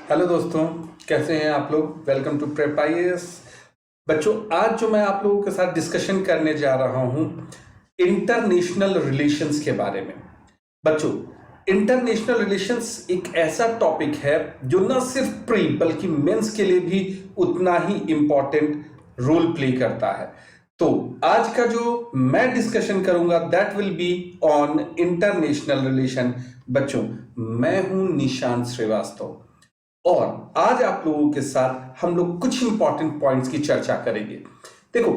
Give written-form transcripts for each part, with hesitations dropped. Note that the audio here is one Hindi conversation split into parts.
हेलो दोस्तों, कैसे हैं आप लोग। Welcome to prep IAS. बच्चों, आज जो मैं आप लोगों के साथ डिस्कशन करने जा रहा हूं इंटरनेशनल रिलेशंस के बारे में। बच्चों, इंटरनेशनल रिलेशंस एक ऐसा टॉपिक है जो न सिर्फ प्री बल्कि मेंस के लिए भी उतना ही इंपॉर्टेंट रोल प्ले करता है। तो आज का जो मैं डिस्कशन करूंगा that will be on international relation. बच्चों, मैं हूं निशांत श्रीवास्तव और आज आप लोगों के साथ हम लोग कुछ इंपॉर्टेंट पॉइंट्स की चर्चा करेंगे। देखो,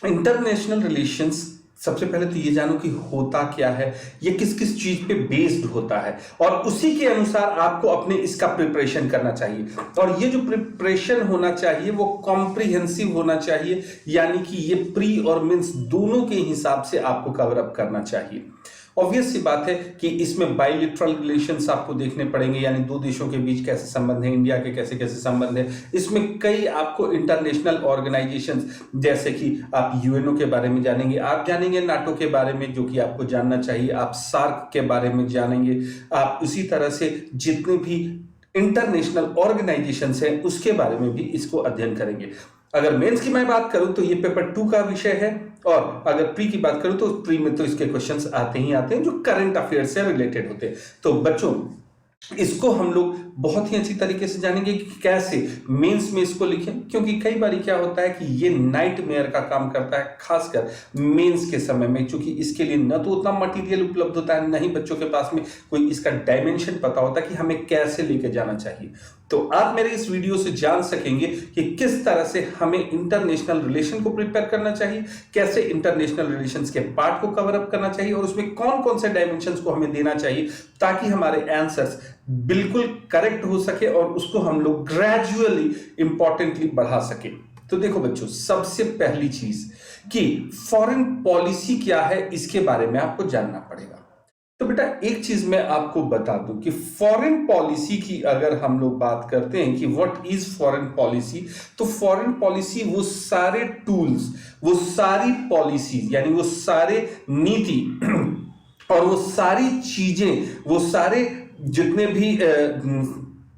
इंटरनेशनल रिलेशंस, सबसे पहले तो ये जानो कि होता क्या है, ये किस किस चीज पे बेस्ड होता है और उसी के अनुसार आपको अपने इसका प्रिपरेशन करना चाहिए। और ये जो प्रिपरेशन होना चाहिए वो कॉम्प्रिहेंसिव होना चाहिए, यानी कि ये प्री और मीन्स दोनों के हिसाब से आपको कवर अप करना चाहिए। ऑब्वियस सी बात है कि इसमें बायलिटरल रिलेशंस आपको देखने पड़ेंगे, यानी दो देशों के बीच कैसे संबंध है, इंडिया के कैसे कैसे संबंध है। इसमें कई आपको इंटरनेशनल ऑर्गेनाइजेशंस, जैसे कि आप यूएनओ के बारे में जानेंगे, आप जानेंगे नाटो के बारे में जो कि आपको जानना चाहिए, आप सार्क के बारे में जानेंगे, आप उसी तरह से जितने भी इंटरनेशनल ऑर्गेनाइजेशंस हैं उसके बारे में भी इसको अध्ययन करेंगे। अगर मेंस की मैं बात करूं तो ये पेपर 2 का विषय है, और अगर प्री की बात करूं तो प्री में तो इसके क्वेश्चंस आते ही आते हैं जो करंट अफेयर से रिलेटेड होते हैं। तो बच्चों, इसको हम लोग बहुत ही अच्छी तरीके से जानेंगे कि कैसे मेंस में इसको लिखें, क्योंकि कई बार क्या होता है कि ये नाइटमेयर का काम करता है, खासकर मेंस के समय में, क्योंकि इसके लिए न तो उतना मटेरियल उपलब्ध होता है, न ही बच्चों के पास में कोई इसका डायमेंशन पता होता कि हमें कैसे लेके जाना चाहिए। तो आप मेरे इस वीडियो से जान सकेंगे कि किस तरह से हमें इंटरनेशनल रिलेशन को प्रिपेयर करना चाहिए, कैसे इंटरनेशनल रिलेशंस के पार्ट को कवर अप करना चाहिए और उसमें कौन कौन से डायमेंशंस को हमें देना चाहिए ताकि हमारे आंसर्स बिल्कुल करेक्ट हो सके और उसको हम लोग ग्रेजुअली इंपॉर्टेंटली बढ़ा सके। तो देखो बच्चों, सबसे पहली चीज कि फॉरेन पॉलिसी क्या है, इसके बारे में आपको जानना पड़ेगा। तो बेटा, एक चीज मैं आपको बता दूं कि फॉरेन पॉलिसी की अगर हम लोग बात करते हैं कि व्हाट इज फॉरेन पॉलिसी, तो फॉरेन पॉलिसी वो सारे टूल्स, वो सारी पॉलिसीज, यानी वो सारे नीति और वो सारी चीजें, वो सारे जितने भी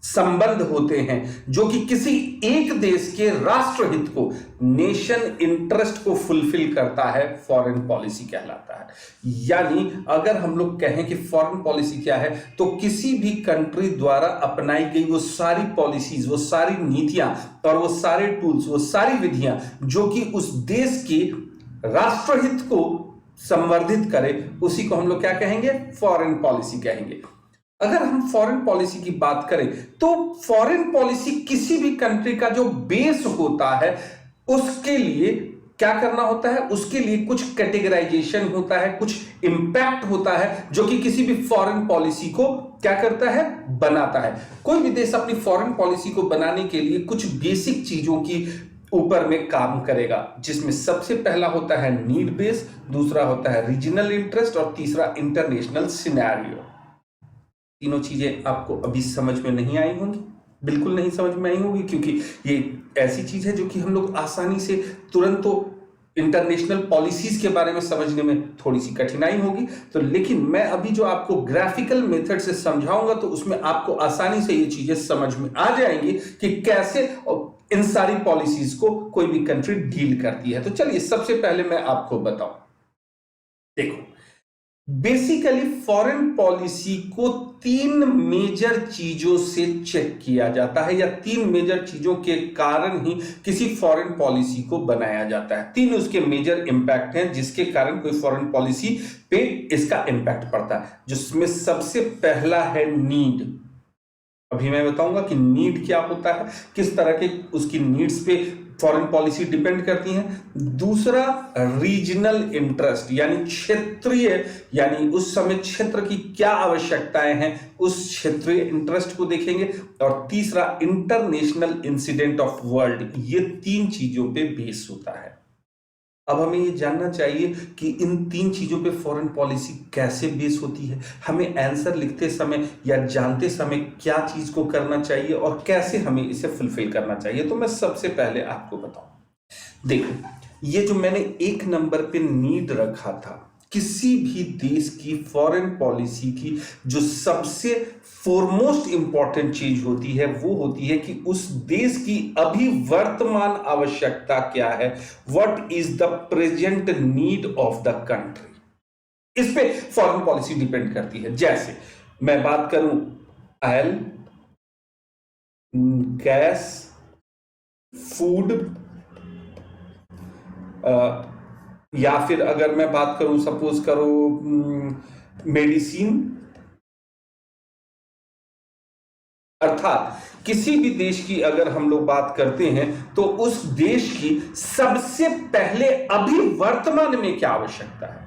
संबंध होते हैं जो कि किसी एक देश के राष्ट्रहित को, नेशन इंटरेस्ट को फुलफिल करता है, फॉरेन पॉलिसी कहलाता है। यानी अगर हम लोग कहें कि फॉरेन पॉलिसी क्या है, तो किसी भी कंट्री द्वारा अपनाई गई वो सारी पॉलिसीज, वो सारी नीतियां और वो सारे टूल्स, वो सारी विधियां जो कि उस देश के राष्ट्रहित को संवर्धित करे, उसी को हम लोग क्या कहेंगे, फॉरेन पॉलिसी कहेंगे। अगर हम फॉरेन पॉलिसी की बात करें तो फॉरेन पॉलिसी किसी भी कंट्री का जो बेस होता है उसके लिए क्या करना होता है, उसके लिए कुछ कैटेगराइजेशन होता है, कुछ इंपैक्ट होता है जो कि किसी भी फॉरेन पॉलिसी को क्या करता है, बनाता है। कोई भी देश अपनी फॉरेन पॉलिसी को बनाने के लिए कुछ बेसिक चीजों की ऊपर में काम करेगा, जिसमें सबसे पहला होता है नीड बेस, दूसरा होता है रीजनल इंटरेस्ट और तीसरा इंटरनेशनल सिनेरियो। तीनों चीजें आपको अभी समझ में नहीं आई होंगी, बिल्कुल नहीं समझ में आई होंगी, क्योंकि ये ऐसी चीज है जो कि हम लोग आसानी से तुरंत तो इंटरनेशनल पॉलिसीज के बारे में समझने में थोड़ी सी कठिनाई होगी। तो लेकिन मैं अभी जो आपको ग्राफिकल मेथड से समझाऊंगा तो उसमें आपको आसानी से ये चीजें समझ में आ जाएंगी कि कैसे इन सारी पॉलिसीज को कोई भी कंट्री डील करती है। तो चलिए, सबसे पहले मैं आपको बताऊं। देखो, बेसिकली फॉरेन पॉलिसी को 3 मेजर चीजों से चेक किया जाता है, या 3 मेजर चीजों के कारण ही किसी फॉरेन पॉलिसी को बनाया जाता है। 3 उसके मेजर इंपैक्ट हैं जिसके कारण कोई फॉरेन पॉलिसी पे इसका इंपैक्ट पड़ता है, जिसमें सबसे पहला है नीड। अभी मैं बताऊंगा कि नीड क्या होता है, किस तरह के उसकी नीड्स पे फॉरेन पॉलिसी डिपेंड करती है। दूसरा रीजनल इंटरेस्ट, यानी क्षेत्रीय, यानी उस समय क्षेत्र की क्या आवश्यकताएं हैं, उस क्षेत्रीय इंटरेस्ट को देखेंगे। और तीसरा इंटरनेशनल इंसिडेंट ऑफ वर्ल्ड। ये 3 चीजों पे बेस होता है। अब हमें ये जानना चाहिए कि इन 3 चीजों पे फॉरेन पॉलिसी कैसे बेस होती है, हमें आंसर लिखते समय या जानते समय क्या चीज को करना चाहिए और कैसे हमें इसे फुलफिल करना चाहिए। तो मैं सबसे पहले आपको बताऊं, देखो, ये जो मैंने 1 नंबर पे नीड रखा था, किसी भी देश की फॉरेन पॉलिसी की जो सबसे फोरमोस्ट इंपॉर्टेंट चीज होती है वो होती है कि उस देश की अभी वर्तमान आवश्यकता क्या है, what is the present need of the country. इस पे फॉरेन पॉलिसी डिपेंड करती है। जैसे मैं बात करूं ऑयल, गैस, फूड, या फिर अगर मैं बात करूं सपोज करो मेडिसिन, अर्थात किसी भी देश की अगर हम लोग बात करते हैं तो उस देश की सबसे पहले अभी वर्तमान में क्या आवश्यकता है,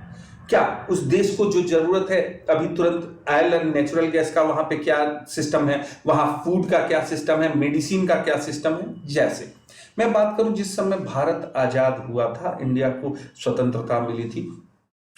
क्या उस देश को जो जरूरत है अभी तुरंत, ऑयल एंड नेचुरल गैस का वहां पे क्या सिस्टम है, वहां फूड का क्या सिस्टम है, मेडिसिन का क्या सिस्टम है। जैसे मैं बात करूं जिस समय भारत आजाद हुआ था, इंडिया को स्वतंत्रता मिली थी,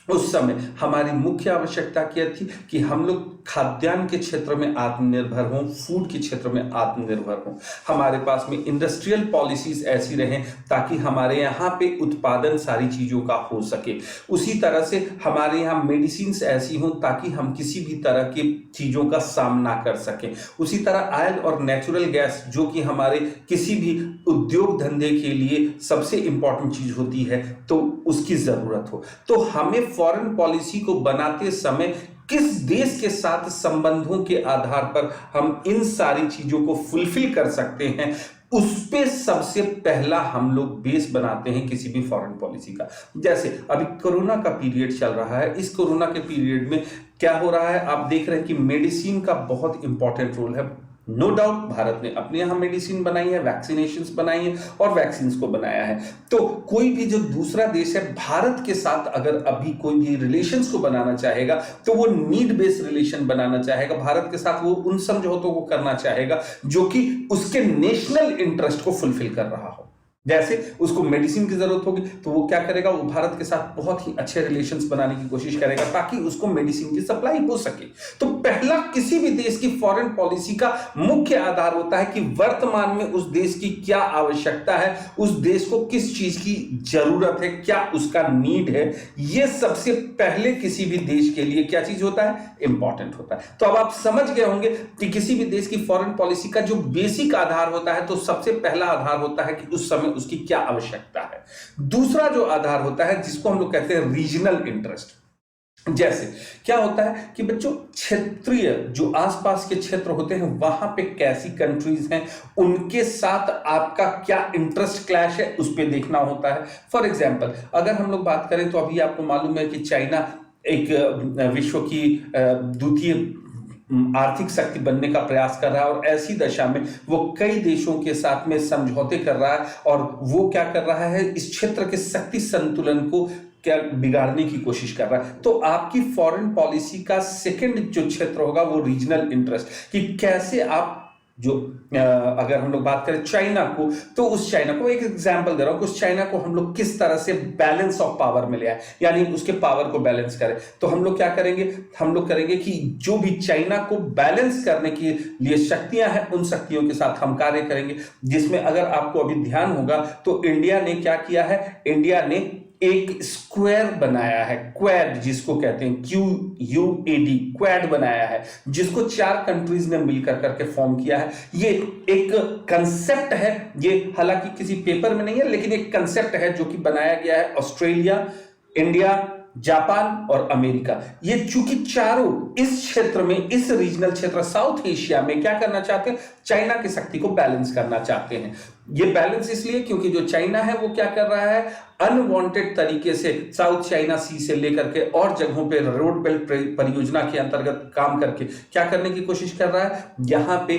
उस समय हमारी मुख्य आवश्यकता क्या थी कि हम लोग खाद्यान्न के क्षेत्र में आत्मनिर्भर हों, फूड के क्षेत्र में आत्मनिर्भर हों, हमारे पास में इंडस्ट्रियल पॉलिसीज ऐसी रहें ताकि हमारे यहाँ पे उत्पादन सारी चीज़ों का हो सके। उसी तरह से हमारे यहाँ मेडिसिन ऐसी हों ताकि हम किसी भी तरह की चीज़ों का सामना कर सकें। उसी तरह ऑयल और नेचुरल गैस जो कि हमारे किसी भी उद्योग धंधे के लिए सबसे इंपॉर्टेंट चीज़ होती है, तो उसकी ज़रूरत हो। तो हमें फॉरेन पॉलिसी को बनाते समय किस देश के साथ संबंधों के आधार पर हम इन सारी चीजों को फुलफिल कर सकते हैं, उस पे सबसे पहला हम लोग बेस बनाते हैं किसी भी फॉरेन पॉलिसी का। जैसे अभी कोरोना का पीरियड चल रहा है, इस कोरोना के पीरियड में क्या हो रहा है, आप देख रहे हैं कि मेडिसिन का बहुत इंपॉर्टेंट रोल है। नो डाउट भारत ने अपने यहां मेडिसिन बनाई है, वैक्सीनेशंस बनाई है और वैक्सीन्स को बनाया है। तो कोई भी जो दूसरा देश है भारत के साथ अगर अभी कोई भी रिलेशंस को बनाना चाहेगा तो वो नीड बेस्ड रिलेशन बनाना चाहेगा भारत के साथ, वो उन समझौतों को करना चाहेगा जो कि उसके नेशनल इंटरेस्ट को फुलफिल कर रहा हो। जैसे उसको मेडिसिन की जरूरत होगी तो वो क्या करेगा, वो भारत के साथ बहुत ही अच्छे रिलेशंस बनाने की कोशिश करेगा ताकि उसको मेडिसिन की सप्लाई हो सके। तो पहला किसी भी देश की फॉरेन पॉलिसी का मुख्य आधार होता है कि वर्तमान में उस देश की क्या आवश्यकता है, उस देश को किस चीज की जरूरत है, क्या उसका नीड है। ये सबसे पहले किसी भी देश के लिए क्या चीज होता है, इंपॉर्टेंट होता है। तो अब आप समझ गए होंगे कि किसी भी देश की फॉरेन पॉलिसी का जो बेसिक आधार होता है, तो सबसे पहला आधार होता है कि उस समय उसकी क्या आवश्यकता है। दूसरा जो आधार होता है जिसको हम लोग कहते हैं रीजनल इंटरेस्ट। जैसे क्या होता है कि बच्चों क्षेत्रीय जो आसपास के क्षेत्र होते हैं वहां पे कैसी कंट्रीज हैं, उनके साथ आपका क्या इंटरेस्ट क्लैश है, उस पे देखना होता है। फॉर एग्जांपल अगर हम लोग बात करें तो अभी आपको मालूम है कि चाइना एक विश्व की द्वितीय आर्थिक शक्ति बनने का प्रयास कर रहा है और ऐसी दशा में वो कई देशों के साथ में समझौते कर रहा है और वो क्या कर रहा है, इस क्षेत्र के शक्ति संतुलन को क्या बिगाड़ने की कोशिश कर रहा है। तो आपकी फॉरेन पॉलिसी का सेकंड जो क्षेत्र होगा वो रीजनल इंटरेस्ट, कि कैसे आप जो अगर हम लोग बात करें चाइना को, तो उस चाइना को एक एग्जांपल दे रहा हूं कि उस चाइना को हम लोग किस तरह से बैलेंस ऑफ पावर में ले आए, यानी उसके पावर को बैलेंस करें। तो हम लोग क्या करेंगे, हम लोग करेंगे कि जो भी चाइना को बैलेंस करने के लिए शक्तियां हैं उन शक्तियों के साथ हम कार्य करेंगे। जिसमें अगर आपको अभी ध्यान होगा तो इंडिया ने क्या किया है, इंडिया ने एक स्क्वायर बनाया है, क्वाड जिसको कहते हैं, QUAD, क्वाड बनाया है, जिसको 4 कंट्रीज ने मिलकर करके फॉर्म किया है। ये एक कंसेप्ट है, ये हालांकि किसी पेपर में नहीं है लेकिन एक कंसेप्ट है जो कि बनाया गया है ऑस्ट्रेलिया, इंडिया, जापान और अमेरिका। ये चूंकि चारों इस क्षेत्र में, इस रीजनल क्षेत्र साउथ एशिया में क्या करना चाहते हैं, चाइना की शक्ति को बैलेंस करना चाहते हैं। ये बैलेंस इसलिए क्योंकि जो चाइना है वो क्या कर रहा है, अनवांटेड तरीके से साउथ चाइना सी से लेकर के और जगहों पे रोड बेल्ट परियोजना के अंतर्गत काम करके क्या करने की कोशिश कर रहा है, यहां पे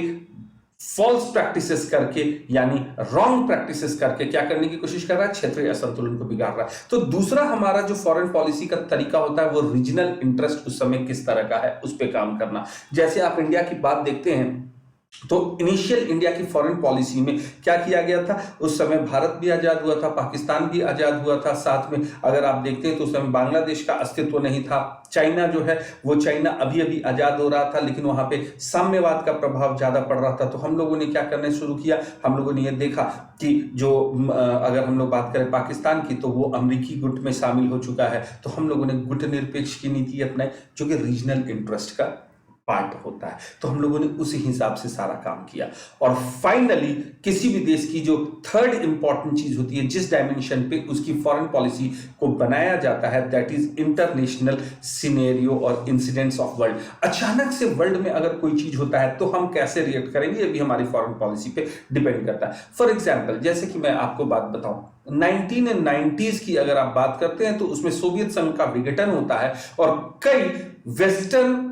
फॉल्स प्रैक्टिसेस करके यानी रॉन्ग प्रैक्टिसेस करके क्या करने की कोशिश कर रहा है, क्षेत्रीय असंतुलन को बिगाड़ रहा है। तो दूसरा हमारा जो फॉरेन पॉलिसी का तरीका होता है वो रीजनल इंटरेस्ट उस समय किस तरह का है उस पर काम करना। जैसे आप इंडिया की बात देखते हैं तो इनिशियल इंडिया की फॉरेन पॉलिसी में क्या किया गया था, उस समय भारत भी आजाद हुआ था, पाकिस्तान भी आजाद हुआ था, साथ में अगर आप देखते हैं तो उस समय बांग्लादेश का अस्तित्व नहीं था, चाइना जो है वो चाइना अभी अभी आजाद हो रहा था, लेकिन वहां पे साम्यवाद का प्रभाव ज्यादा पड़ रहा था। तो हम लोगों ने क्या करना शुरू किया, हम लोगों ने ये देखा कि जो अगर हम लोग बात करें पाकिस्तान की, तो वो अमेरिकी गुट में शामिल हो चुका है, तो हम लोगों ने गुट निरपेक्ष की नीति अपनाई, जो कि रीजनल इंटरेस्ट का पार्ट होता है। तो हम लोगों ने उसी हिसाब से सारा काम किया। और फाइनली किसी भी देश की जो थर्ड इंपॉर्टेंट चीज होती है, जिस डायमेंशन पे उसकी फॉरेन पॉलिसी को बनाया जाता है, दैट इज इंटरनेशनल सिनेरियो और इंसिडेंट्स ऑफ वर्ल्ड। अचानक से वर्ल्ड में अगर कोई चीज होता है तो हम कैसे रिएक्ट करेंगे, ये भी हमारी फॉरेन पॉलिसी पे डिपेंड करता है। फॉर एग्जाम्पल, जैसे कि मैं आपको बात बताऊं, 1990s की अगर आप बात करते हैं तो उसमें सोवियत संघ का विघटन होता है और कई वेस्टर्न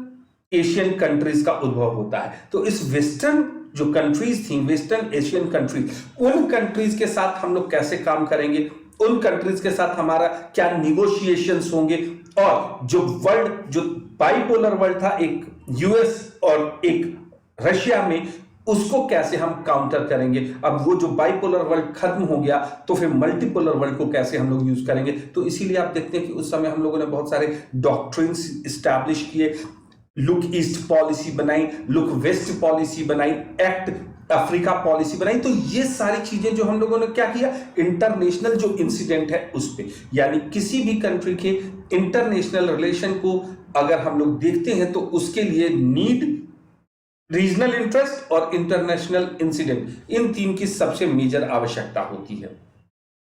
एशियन कंट्रीज का उद्भव होता है। तो इस वेस्टर्न जो कंट्रीज थी, वेस्टर्न एशियन कंट्रीज, उन कंट्रीज के साथ हम लोग कैसे काम करेंगे, उन कंट्रीज के साथ हमारा क्या निगोशिएशंस होंगे, और जो वर्ल्ड, जो बाइपोलर वर्ल्ड था, एक यूएस और एक रशिया में, उसको कैसे हम काउंटर करेंगे। अब वो जो बाइपोलर वर्ल्ड खत्म हो गया तो फिर मल्टीपोलर वर्ल्ड को कैसे हम लोग यूज करेंगे। तो इसीलिए आप देखते हैं कि उस समय हम लोगों ने बहुत सारे डॉक्ट्रिन्स स्टैब्लिश किए, लुक ईस्ट पॉलिसी बनाई, लुक वेस्ट पॉलिसी बनाई, एक्ट अफ्रीका पॉलिसी बनाई। तो ये सारी चीजें जो हम लोगों ने क्या किया, इंटरनेशनल जो इंसिडेंट है उस पे, यानी किसी भी कंट्री के इंटरनेशनल रिलेशन को अगर हम लोग देखते हैं तो उसके लिए नीड, रीजनल इंटरेस्ट और इंटरनेशनल इंसिडेंट, इन तीन की सबसे मेजर आवश्यकता होती है।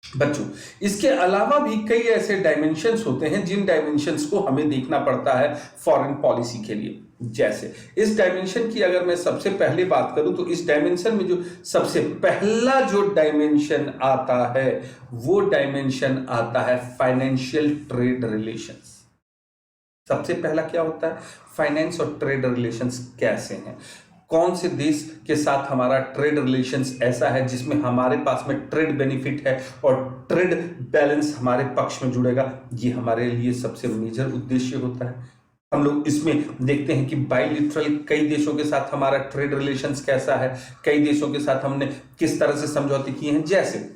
बच्चों, इसके अलावा भी कई ऐसे डायमेंशंस होते हैं जिन डायमेंशंस को हमें देखना पड़ता है फॉरेन पॉलिसी के लिए। जैसे इस डायमेंशन की अगर मैं सबसे पहले बात करूं तो इस डायमेंशन में जो सबसे पहला जो डायमेंशन आता है वो डायमेंशन आता है फाइनेंशियल ट्रेड रिलेशंस। सबसे पहला क्या होता है, फाइनेंस और ट्रेड रिलेशंस कैसे हैं, कौन से देश के साथ हमारा ट्रेड रिलेशंस ऐसा है जिसमें हमारे पास में ट्रेड बेनिफिट है और ट्रेड बैलेंस हमारे पक्ष में जुड़ेगा। ये हमारे लिए सबसे मेजर उद्देश्य होता है। हम लोग इसमें देखते हैं कि बायलिटरल कई देशों के साथ हमारा ट्रेड रिलेशंस कैसा है, कई देशों के साथ हमने किस तरह से समझौते किए हैं। जैसे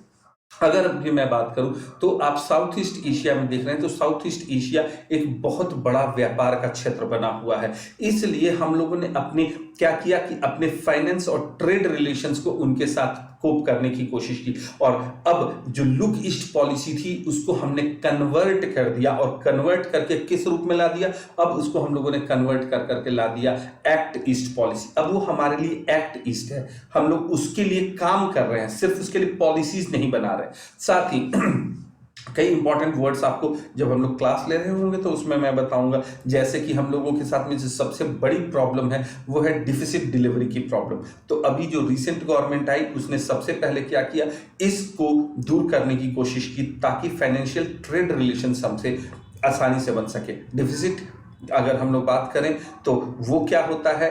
अगर अभी मैं बात करूं तो आप साउथ ईस्ट एशिया में देख रहे हैं, तो साउथ ईस्ट एशिया एक बहुत बड़ा व्यापार का क्षेत्र बना हुआ है। इसलिए हम लोगों ने अपने क्या किया कि अपने फाइनेंस और ट्रेड रिलेशंस को उनके साथ कोप करने की कोशिश की, और अब जो लुक ईस्ट पॉलिसी थी उसको हमने कन्वर्ट कर दिया, और कन्वर्ट करके किस रूप में ला दिया, अब उसको हम लोगों ने कन्वर्ट कर करके ला दिया एक्ट ईस्ट पॉलिसी। अब वो हमारे लिए एक्ट ईस्ट है, हम लोग उसके लिए काम कर रहे हैं, सिर्फ उसके लिए पॉलिसीज नहीं बना रहे। साथ ही कई इंपॉर्टेंट वर्ड्स आपको जब हम लोग क्लास ले रहे होंगे तो उसमें मैं बताऊंगा, जैसे कि हम लोगों के साथ में जो सबसे बड़ी प्रॉब्लम है वो है डिफिसिट डिलीवरी की प्रॉब्लम। तो अभी जो रिसेंट गवर्नमेंट आई उसने सबसे पहले क्या किया, इसको दूर करने की कोशिश की ताकि फाइनेंशियल ट्रेड रिलेशंस हमसे आसानी से बन सके। डिफिसिट अगर हम लोग बात करें तो वो क्या होता है,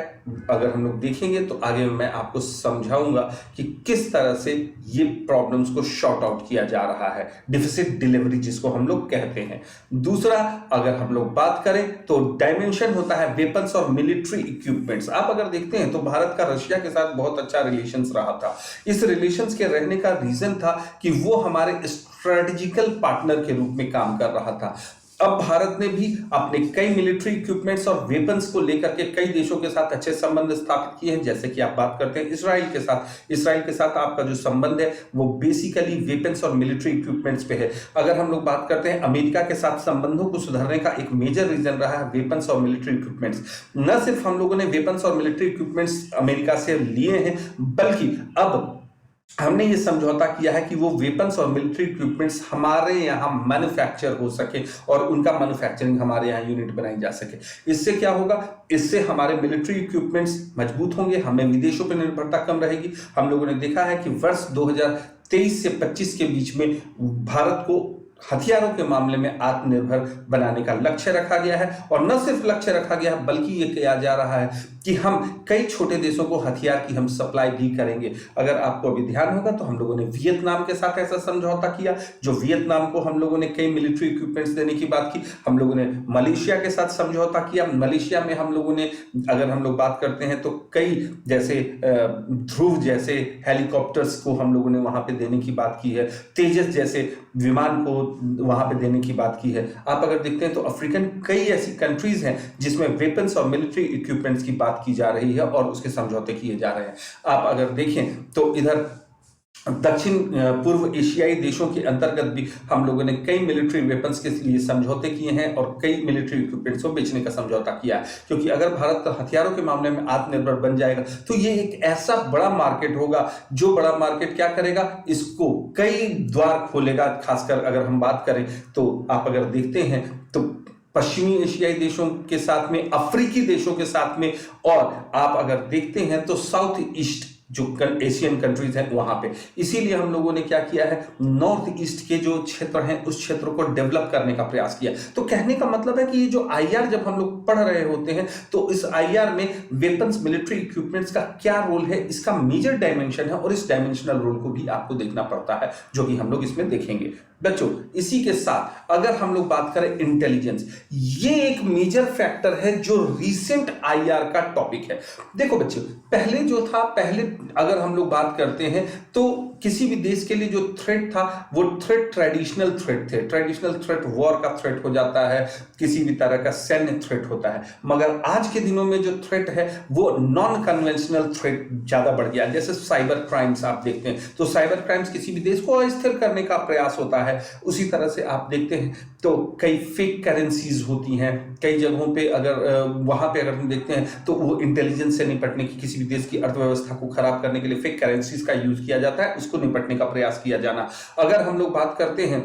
अगर हम लोग देखेंगे तो आगे मैं आपको समझाऊंगा कि किस तरह से ये प्रॉब्लम्स को शॉर्ट आउट किया जा रहा है, डिफिसिट डिलीवरी जिसको हम लोग कहते हैं। दूसरा अगर हम लोग बात करें तो डायमेंशन होता है वेपन्स और मिलिट्री इक्विपमेंट्स। आप अगर देखते हैं तो भारत का रशिया के साथ बहुत अच्छा रिलेशंस रहा था। इस रिलेशंस के रहने का रीजन था कि वो हमारे स्ट्रेटेजिकल पार्टनर के रूप में काम कर रहा था। अब भारत ने भी अपने कई मिलिट्री इक्विपमेंट्स और वेपन्स को लेकर के कई देशों के साथ अच्छे संबंध स्थापित किए हैं। जैसे कि आप बात करते हैं इसराइल के साथ, इसराइल के साथ आपका जो संबंध है वो बेसिकली वेपन्स और मिलिट्री इक्विपमेंट्स पे है। अगर हम लोग बात करते हैं अमेरिका के साथ संबंधों को सुधारने का एक मेजर रीजन रहा है वेपन्स और मिलिट्री इक्विपमेंट्स। न सिर्फ हम लोगों ने वेपन्स और मिलिट्री इक्विपमेंट्स अमेरिका से लिए हैं, बल्कि अब हमने ये समझौता किया है कि वो वेपन्स और मिलिट्री इक्विपमेंट्स हमारे यहाँ मैन्युफैक्चर हो सके और उनका मैन्युफैक्चरिंग हमारे यहाँ यूनिट बनाई जा सके। इससे क्या होगा, इससे हमारे मिलिट्री इक्विपमेंट्स मजबूत होंगे, हमें विदेशों पर निर्भरता कम रहेगी। हम लोगों ने देखा है कि वर्ष 2023 से 25 के बीच में भारत को हथियारों के मामले में आत्मनिर्भर बनाने का लक्ष्य रखा गया है। और न सिर्फ लक्ष्य रखा गया है बल्कि ये किया जा रहा है कि हम कई छोटे देशों को हथियार की हम सप्लाई भी करेंगे। अगर आपको अभी ध्यान होगा तो हम लोगों ने वियतनाम के साथ ऐसा समझौता किया, जो वियतनाम को हम लोगों ने कई मिलिट्री इक्विपमेंट्स देने की बात की। हम लोगों ने मलेशिया के साथ समझौता किया। मलेशिया में हम लोगों ने, अगर हम लोग बात करते हैं तो कई जैसे ध्रुव जैसे हेलीकॉप्टर्स को हम लोगों ने वहां पे देने की बात की है, तेजस जैसे विमान को वहां पे देने की बात की है। आप अगर देखते हैं तो अफ्रीकन कई ऐसी कंट्रीज हैं जिसमें वेपन्स और मिलिट्री इक्विपमेंट्स की बात की जा रही है और उसके समझौते किए जा रहे हैं। आप अगर देखें तो इधर दक्षिण पूर्व एशियाई देशों के अंतर्गत भी हम लोगों ने कई मिलिट्री वेपन्स के लिए समझौते किए हैं और कई मिलिट्री इक्विपमेंट्स को बेचने का समझौता किया है। क्योंकि अगर भारत हथियारों के मामले में आत्मनिर्भर बन जाएगा तो ये एक ऐसा बड़ा मार्केट होगा, जो बड़ा मार्केट क्या करेगा, इसको कई द्वार खोलेगा। खासकर अगर हम बात करें तो आप अगर देखते हैं तो पश्चिमी एशियाई देशों के साथ में, अफ्रीकी देशों के साथ में, और आप अगर देखते हैं तो साउथ ईस्ट जो एशियन कंट्रीज हैं वहां पे। इसीलिए हम लोगों ने क्या किया है, नॉर्थ ईस्ट के जो क्षेत्र हैं उस क्षेत्र को डेवलप करने का प्रयास किया। तो कहने का मतलब है कि ये जो आईआर जब हम लोग पढ़ रहे होते हैं तो इस आईआर में वेपन्स, मिलिट्री इक्विपमेंट्स का क्या रोल है, इसका मेजर डायमेंशन है और इस डायमेंशनल रोल को भी आपको देखना पड़ता है, जो कि हम लोग इसमें देखेंगे। बच्चों इसी के साथ अगर हम लोग बात करें इंटेलिजेंस, ये एक मेजर फैक्टर है जो रीसेंट आईआर का टॉपिक है। देखो बच्चों, पहले जो था, पहले अगर हम लोग बात करते हैं तो किसी भी देश के लिए जो थ्रेट था वो थ्रेट ट्रेडिशनल थ्रेट थे। ट्रेडिशनल थ्रेट वॉर का थ्रेट हो जाता है, किसी भी तरह का सैन्य थ्रेट होता है। मगर आज के दिनों में जो थ्रेट है वो नॉन कन्वेंशनल थ्रेट ज्यादा बढ़ गया। जैसे साइबर क्राइम्स आप देखते हैं तो साइबर क्राइम्स किसी भी देश को अस्थिर करने का प्रयास होता है। उसी तरह से आप देखते हैं तो कई फेक करेंसीज होती हैं कई जगहों पे। अगर वहां पे अगर हम देखते हैं तो वो इंटेलिजेंस से निपटने की, किसी भी देश की अर्थव्यवस्था को खराब करने के लिए फेक करेंसीज का यूज किया जाता है, उसको निपटने का प्रयास किया जाना। अगर हम लोग बात करते हैं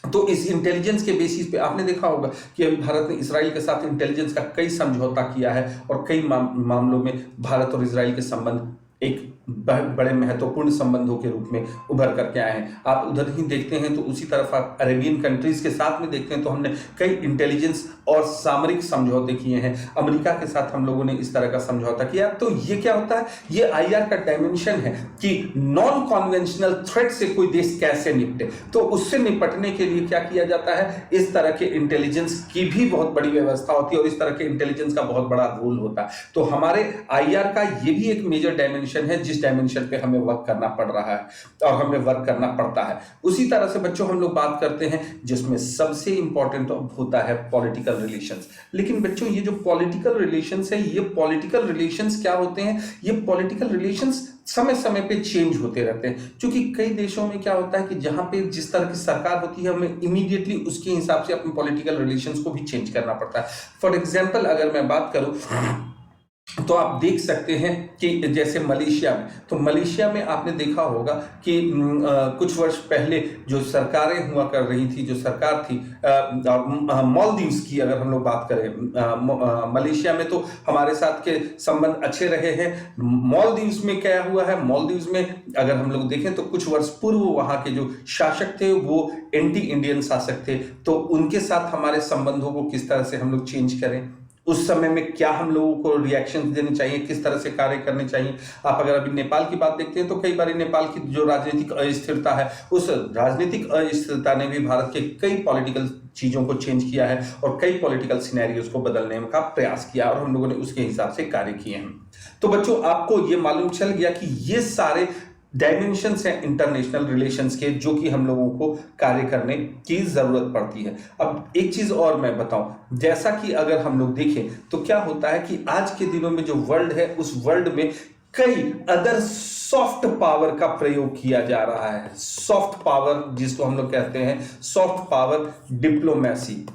तो इस इंटेलिजेंस के बेसिस पे आपने देखा होगा कि अभी भारत ने इजराइल के साथ इंटेलिजेंस का कई समझौता किया है और कई मामलों में भारत और इजराइल के संबंध एक बड़े महत्वपूर्ण संबंधों के रूप में उभर करके आए हैं। आप उधर ही देखते हैं तो उसी तरफ आप अरेबियन कंट्रीज के साथ में देखते हैं तो हमने कई इंटेलिजेंस और सामरिक समझौते किए हैं। अमेरिका के साथ हम लोगों ने इस तरह का समझौता किया। तो ये क्या होता है, ये आईआर का डायमेंशन है कि नॉन कॉन्वेंशनल थ्रेट से कोई देश कैसे निपटे। तो उससे निपटने के लिए क्या किया जाता है, इस तरह के इंटेलिजेंस की भी बहुत बड़ी व्यवस्था होती है और इस तरह के इंटेलिजेंस का बहुत बड़ा रोल होता है। तो हमारे आईआर का ये भी एक मेजर डायमेंशन है जिस डायमेंशन पे हमें वर्क करना पड़ रहा है और हमें वर्क करना पड़ता है। उसी तरह से बच्चों हम लोग बात करते हैं जिसमें सबसे इंपॉर्टेंट होता है पॉलिटिकल रिलेशंस। लेकिन बच्चों ये जो पॉलिटिकल रिलेशंस है, ये पॉलिटिकल रिलेशंस क्या होते हैं, ये पॉलिटिकल रिलेशंस समय समय पे चेंज होते रहते हैं। क्योंकि कई देशों में क्या होता है कि जहां पे जिस तरह की सरकार होती है हमें इमीडिएटली उसके हिसाब से अपने पॉलिटिकल रिलेशंस को भी चेंज करना पड़ता है। फॉर एग्जाम्पल अगर मैं बात करूं तो आप देख सकते हैं कि जैसे मलेशिया में, तो मलेशिया में आपने देखा होगा कि कुछ वर्ष पहले जो सरकारें हुआ कर रही थी, जो सरकार थी मालदीव्स की, अगर हम लोग बात करें मलेशिया में तो हमारे साथ के संबंध अच्छे रहे हैं। मालदीव्स में क्या हुआ है, मालदीव्स में अगर हम लोग देखें तो कुछ वर्ष पूर्व वहां के जो शासक थे वो एंटी इंडियन शासक थे। तो उनके साथ हमारे संबंधों को किस तरह से हम लोग चेंज करें, उस समय में क्या हम लोगों को रिएक्शन देने चाहिए, किस तरह से कार्य करने चाहिए। आप अगर अभी नेपाल की बात देखते हैं तो कई बार नेपाल की जो राजनीतिक अस्थिरता है, उस राजनीतिक अस्थिरता ने भी भारत के कई पॉलिटिकल चीजों को चेंज किया है और कई पॉलिटिकल सिनेरियोज को बदलने का प्रयास किया और हम लोगों ने उसके हिसाब से कार्य किए हैं। तो बच्चों आपको ये मालूम चल गया कि ये सारे डायमेंशंस हैं इंटरनेशनल रिलेशंस के, जो कि हम लोगों को कार्य करने की जरूरत पड़ती है। अब एक चीज और मैं बताऊं, जैसा कि अगर हम लोग देखें तो क्या होता है कि आज के दिनों में जो वर्ल्ड है उस वर्ल्ड में कई अदर सॉफ्ट पावर का प्रयोग किया जा रहा है। सॉफ्ट पावर जिसको हम लोग कहते हैं soft power diplomacy.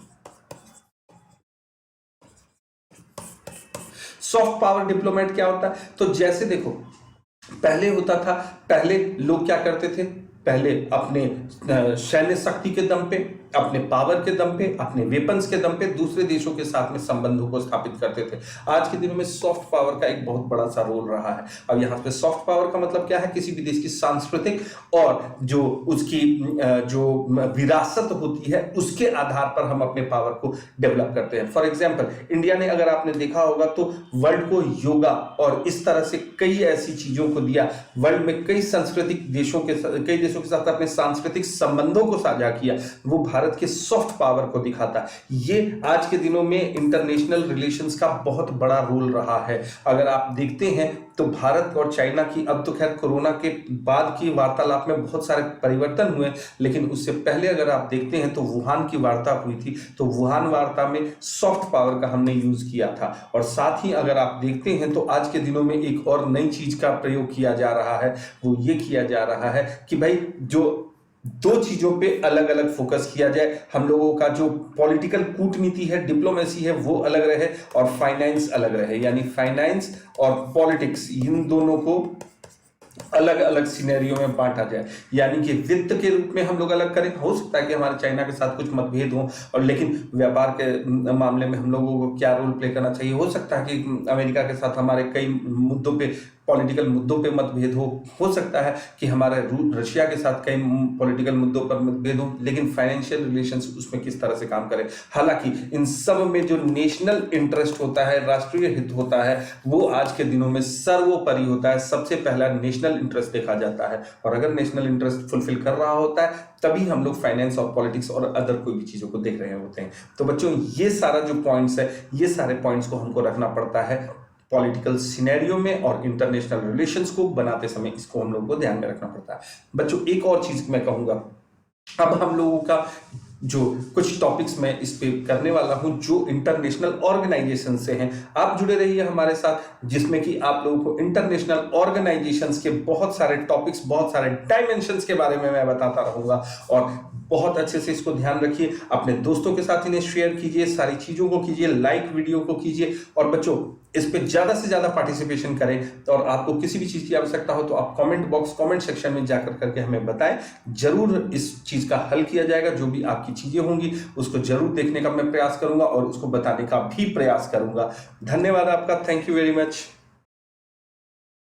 Soft power diplomat क्या होता है, तो जैसे देखो पहले होता था, पहले लोग क्या करते थे, पहले अपने सैन्य शक्ति के दम पे, अपने पावर के दम पे, अपने वेपन्स के दम पे दूसरे देशों के साथ में संबंधों को स्थापित करते थे। आज के दिनों में सॉफ्ट पावर का एक बहुत बड़ा सा रोल रहा है। अब यहाँ पे सॉफ्ट पावर का मतलब क्या है? किसी भी देश की सांस्कृतिक और जो उसकी जो विरासत होती है उसके आधार पर हम अपने पावर को डेवलप करते हैं। फॉर एग्जाम्पल, इंडिया ने, अगर आपने देखा होगा तो वर्ल्ड को योगा और इस तरह से कई ऐसी चीजों को दिया, वर्ल्ड में कई कई देशों के साथ अपने सांस्कृतिक संबंधों को साझा किया। वो भारत के सॉफ्ट पावर को दिखाता है। ये आज के दिनों में इंटरनेशनल रिलेशंस का बहुत बड़ा रोल रहा है। अगर आप देखते हैं तो भारत और चाइना की, अब तो खैर कोरोना के बाद की वार्तालाप में बहुत सारे परिवर्तन हुए, लेकिन उससे पहले अगर आप देखते हैं तो वुहान की वार्ता हुई थी, तो वुहान वार्ता में सॉफ्ट पावर का हमने यूज किया था। और साथ ही अगर आप देखते हैं तो आज के दिनों में एक और नई चीज का प्रयोग किया जा रहा है, वो ये किया जा रहा है कि भाई जो दो चीजों पे अलग अलग फोकस किया जाए। हम लोगों का जो पॉलिटिकल कूटनीति है, डिप्लोमेसी है, वो अलग रहे और फाइनेंस अलग रहे, यानी फाइनेंस और पॉलिटिक्स इन दोनों को अलग अलग सिनेरियो में बांटा जाए। यानी कि वित्त के रूप में हम लोग अलग करें। हो सकता है कि हमारे चाइना के साथ कुछ मतभेद हो, और लेकिन व्यापार के मामले में हम लोगों को क्या रोल प्ले करना चाहिए। हो सकता है कि अमेरिका के साथ हमारे कई मुद्दों पे, पॉलिटिकल मुद्दों पे मतभेद हो सकता है कि हमारे रशिया के साथ कई पॉलिटिकल मुद्दों पर मतभेद हो, लेकिन फाइनेंशियल रिलेशंस उसमें किस तरह से काम करें। हालांकि इन सब में जो नेशनल इंटरेस्ट होता है, राष्ट्रीय हित होता है, वो आज के दिनों में सर्वोपरि होता है। सबसे पहला नेशनल इंटरेस्ट देखा जाता है, और अगर नेशनल इंटरेस्ट फुलफिल कर रहा होता है तभी हम लोग फाइनेंस और पॉलिटिक्स और अदर कोई भी चीजों को देख रहे होते हैं। तो बच्चों, ये सारा जो पॉइंट्स है, ये सारे पॉइंट्स को हमको रखना पड़ता है पॉलिटिकल सिनेरियो में, और इंटरनेशनल रिलेशंस को बनाते समय इसको हम लोगों को ध्यान में रखना पड़ता है। बच्चों, एक और चीज मैं कहूंगा, अब हम लोगों का जो कुछ टॉपिक्स मैं इस पे करने वाला हूं जो इंटरनेशनल ऑर्गेनाइजेशन से हैं। आप जुड़े रहिए हमारे साथ, जिसमें कि आप लोगों को इंटरनेशनल ऑर्गेनाइजेशंस के बहुत सारे टॉपिक्स, बहुत सारे डायमेंशंस के बारे में मैं बताता रहूंगा, और बहुत अच्छे से इसको ध्यान रखिए। अपने दोस्तों के साथ इन्हें शेयर कीजिए, सारी चीजों को कीजिए, लाइक वीडियो को कीजिए, और बच्चों इस पे ज्यादा से ज्यादा पार्टिसिपेशन करें। और आपको किसी भी चीज की आवश्यकता हो तो आप कमेंट सेक्शन में जाकर करके हमें बताएं। जरूर इस चीज का हल किया जाएगा। जो भी आपकी चीजें होंगी उसको जरूर देखने का मैं प्रयास करूंगा और उसको बताने का भी प्रयास करूंगा। धन्यवाद आपका। Thank you very much.